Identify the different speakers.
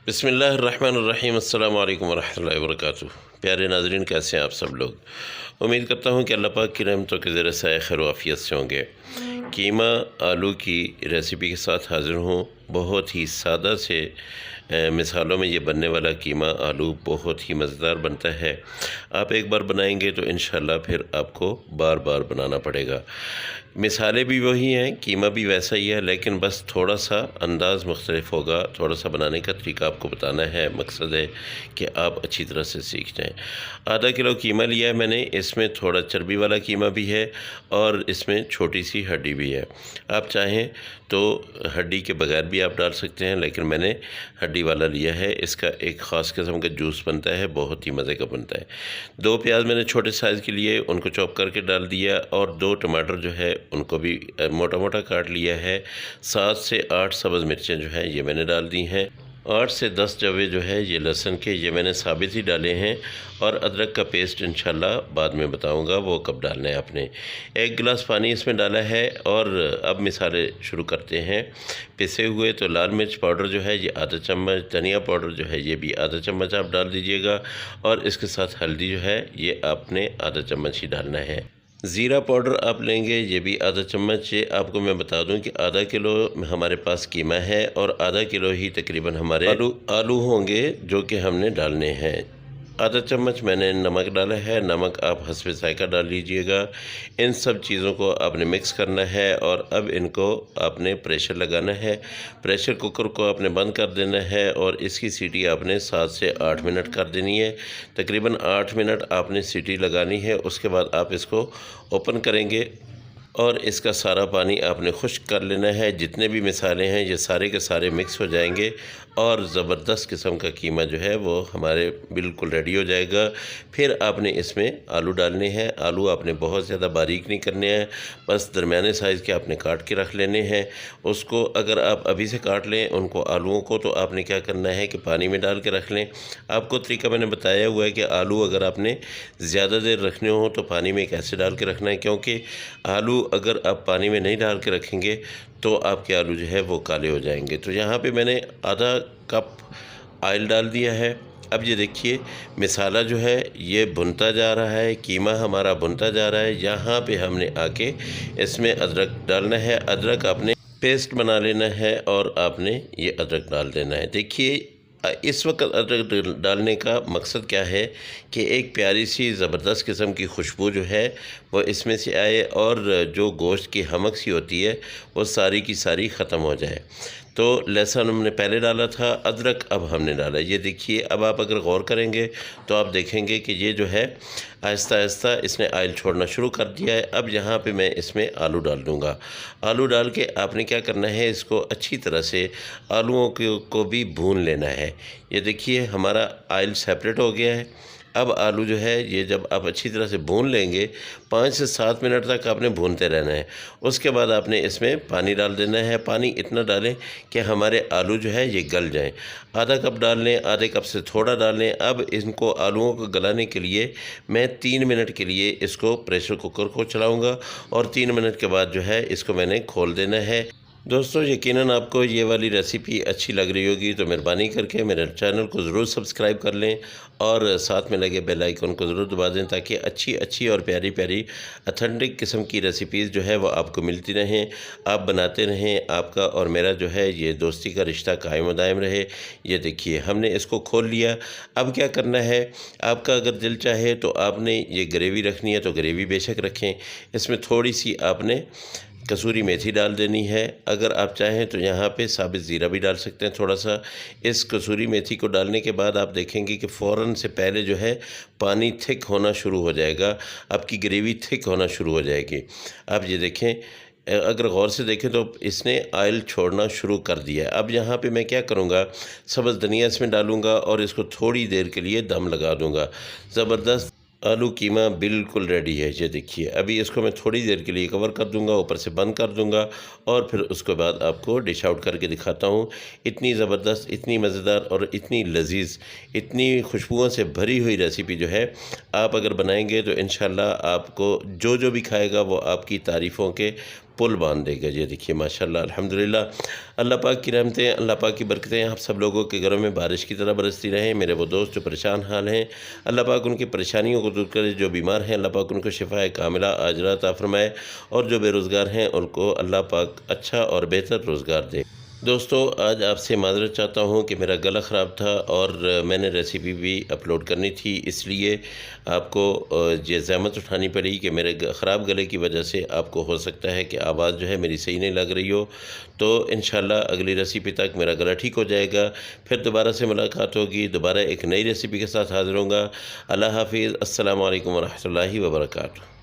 Speaker 1: बिस्मिल्लाहिर्रहमानिर्रहीम अस्सलाम वालेकुम वरहमतुल्लाहि वबरकातुहू। प्यारे नाज़रीन, कैसे हैं आप सब लोग। उम्मीद करता हूँ कि अल्लाह पाक की रहमतों के ज़रिए से खैर आफियत से होंगे। कीमा आलू की रेसिपी के साथ हाज़िर हूँ। बहुत ही सादा से मिसालों में ये बनने वाला कीमा आलू बहुत ही मज़ेदार बनता है। आप एक बार बनाएंगे तो इंशाल्लाह फिर आपको बार बार बनाना पड़ेगा। मिसालें भी वही हैं, कीमा भी वैसा ही है, लेकिन बस थोड़ा सा अंदाज़ मुख्तलिफ होगा। थोड़ा सा बनाने का तरीका आपको बताना है। मकसद है कि आप अच्छी तरह से सीख जाएँ। आधा किलो कीमा लिया है मैंने। इसमें थोड़ा चर्बी वाला कीमा भी है और इसमें छोटी सी हड्डी भी है। आप चाहें तो हड्डी के बगैर भी आप डाल सकते हैं, लेकिन मैंने हड्डी वाला लिया है। इसका एक ख़ास किस्म का जूस बनता है, बहुत ही मज़े का बनता है। 2 प्याज मैंने छोटे साइज़ के लिए, उनको चॉप करके डाल दिया, और 2 टमाटर जो है उनको भी मोटा मोटा काट लिया है। 7 से 8 सब्ज़ मिर्चें जो है ये मैंने डाल दी हैं। 8 से 10 जवे जो है ये लहसुन के, ये मैंने साबित ही डाले हैं। और अदरक का पेस्ट इंशाल्लाह बाद में बताऊंगा वो कब डालना है आपने। 1 गिलास पानी इसमें डाला है। और अब मिसाले शुरू करते हैं। पिसे हुए तो लाल मिर्च पाउडर जो है ये आधा चम्मच, धनिया पाउडर जो है ये भी आधा चम्मच आप डाल दीजिएगा। और इसके साथ हल्दी जो है ये आपने आधा चम्मच ही डालना है। ज़ीरा पाउडर आप लेंगे, ये भी आधा चम्मच। ये आपको मैं बता दूं कि आधा किलो हमारे पास कीमा है और आधा किलो ही तकरीबन हमारे आलू होंगे जो कि हमने डालने हैं। आधा चम्मच मैंने नमक डाला है। नमक आप हस्बे ज़ायक़ा डाल लीजिएगा। इन सब चीज़ों को आपने मिक्स करना है और अब इनको आपने प्रेशर लगाना है। प्रेशर कुकर को आपने बंद कर देना है और इसकी सीटी आपने 7 से 8 मिनट कर देनी है। तकरीबन 8 मिनट आपने सीटी लगानी है। उसके बाद आप इसको ओपन करेंगे और इसका सारा पानी आपने खुश्क कर लेना है। जितने भी मिसाले हैं ये सारे के सारे मिक्स हो जाएंगे और ज़बरदस्त किस्म का कीमा जो है वो हमारे बिल्कुल रेडी हो जाएगा। फिर आपने इसमें आलू डालने हैं। आलू आपने बहुत ज़्यादा बारीक नहीं करने हैं, बस दरमियाने साइज़ के आपने काट के रख लेने हैं। उसको अगर आप अभी से काट लें उनको आलूओं को, तो आपने क्या करना है कि पानी में डाल के रख लें। आपको तरीका मैंने बताया हुआ है कि आलू अगर आपने ज़्यादा देर रखने हो तो पानी में कैसे डाल के रखना है, क्योंकि आलू अगर आप पानी में नहीं डाल के रखेंगे तो आपके आलू जो है वो काले हो जाएंगे। तो यहाँ पे मैंने आधा कप ऑयल डाल दिया है। अब ये देखिए मिसाला जो है ये भुनता जा रहा है, कीमा हमारा भुनता जा रहा है। यहाँ पे हमने आके इसमें अदरक डालना है। अदरक आपने पेस्ट बना लेना है और आपने ये अदरक डाल देना है। देखिए इस वक्त अदरक डालने का मकसद क्या है कि एक प्यारी सी ज़बरदस्त किस्म की खुशबू जो है वो इसमें से आए और जो गोश्त की हमक सी होती है वो सारी की सारी ख़त्म हो जाए। तो लहसुन हमने पहले डाला था, अदरक अब हमने डाला। ये देखिए अब आप अगर गौर करेंगे तो आप देखेंगे कि ये जो है आहिस्ता आहिस्ता इसने ऑयल छोड़ना शुरू कर दिया है। अब यहाँ पे मैं इसमें आलू डाल दूँगा। आलू डाल के आपने क्या करना है, इसको अच्छी तरह से आलूओं को भी भून लेना है। ये देखिए हमारा ऑयल सेपरेट हो गया है। अब आलू जो है ये जब आप अच्छी तरह से भून लेंगे, 5 से 7 मिनट तक आपने भूनते रहना है। उसके बाद आपने इसमें पानी डाल देना है। पानी इतना डालें कि हमारे आलू जो है ये गल जाएं। आधा कप डाल लें, आधे कप से थोड़ा डाल लें। अब इनको आलूओं को गलाने के लिए मैं 3 मिनट के लिए इसको प्रेशर कुकर को चलाऊँगा और 3 मिनट के बाद जो है इसको मैंने खोल देना है। दोस्तों यकीनन आपको ये वाली रेसिपी अच्छी लग रही होगी, तो मेहरबानी करके मेरे चैनल को ज़रूर सब्सक्राइब कर लें और साथ में लगे बेल आइकन को ज़रूर दबा दें, ताकि अच्छी अच्छी और प्यारी प्यारी ऑथेंटिक किस्म की रेसिपीज़ जो है वो आपको मिलती रहें, आप बनाते रहें। आपका और मेरा जो है ये दोस्ती का रिश्ता कायम दायम रहे। ये देखिए हमने इसको खोल लिया। अब क्या करना है, आपका अगर दिल चाहे तो आपने ये ग्रेवी रखनी है तो ग्रेवी बेशक रखें। इसमें थोड़ी सी आपने कसूरी मेथी डाल देनी है। अगर आप चाहें तो यहाँ पे साबित ज़ीरा भी डाल सकते हैं थोड़ा सा। इस कसूरी मेथी को डालने के बाद आप देखेंगे कि फ़ौरन से पहले जो है पानी थिक होना शुरू हो जाएगा, आपकी ग्रेवी थिक होना शुरू हो जाएगी। आप ये देखें, अगर गौर से देखें तो इसने ऑयल छोड़ना शुरू कर दिया है। अब यहाँ पे मैं क्या करूँगा, सब्ज़ धनिया इसमें डालूँगा और इसको थोड़ी देर के लिए दम लगा दूँगा। ज़बरदस्त आलू कीमा बिल्कुल रेडी है। ये देखिए अभी इसको मैं थोड़ी देर के लिए कवर कर दूंगा, ऊपर से बंद कर दूंगा और फिर उसके बाद आपको डिश आउट करके दिखाता हूँ। इतनी ज़बरदस्त, इतनी मज़ेदार और इतनी लजीज, इतनी खुशबुओं से भरी हुई रेसिपी जो है आप अगर बनाएंगे तो इंशाल्लाह आपको जो जो भी खाएगा वो आपकी तारीफ़ों के पुल बांध देगा। ये देखिए माशाल्लाह अल्हम्दुलिल्लाह, अल्लाह पाक की रहमतें, अल्लाह पाक की बरकतें आप सब लोगों के घरों में बारिश की तरह बरसती रहें। मेरे वो दोस्त जो परेशान हाल हैं, अल्लाह पाक उनकी परेशानियों को दूर करे। जो बीमार हैं अल्लाह पाक उनको शिफ़ाए कामिला आजिला अता फ़रमाए, और जो बेरोज़गार हैं उनको अल्लाह पाक अच्छा और बेहतर रोज़गार दे। दोस्तों, आज आपसे माज़रत चाहता हूँ कि मेरा गला ख़राब था और मैंने रेसिपी भी अपलोड करनी थी, इसलिए आपको ये ज़हमत उठानी पड़ी कि मेरे ख़राब गले की वजह से आपको हो सकता है कि आवाज़ जो है मेरी सही नहीं लग रही हो। तो इंशाल्लाह अगली रेसिपी तक मेरा गला ठीक हो जाएगा, फिर दोबारा से मुलाकात होगी, दोबारा एक नई रेसिपी के साथ हाज़िर होऊंगा। अल्लाह हाफ़िज़। अस्सलामु अलैकुम व रहमतुल्लाहि व बरकातुहू।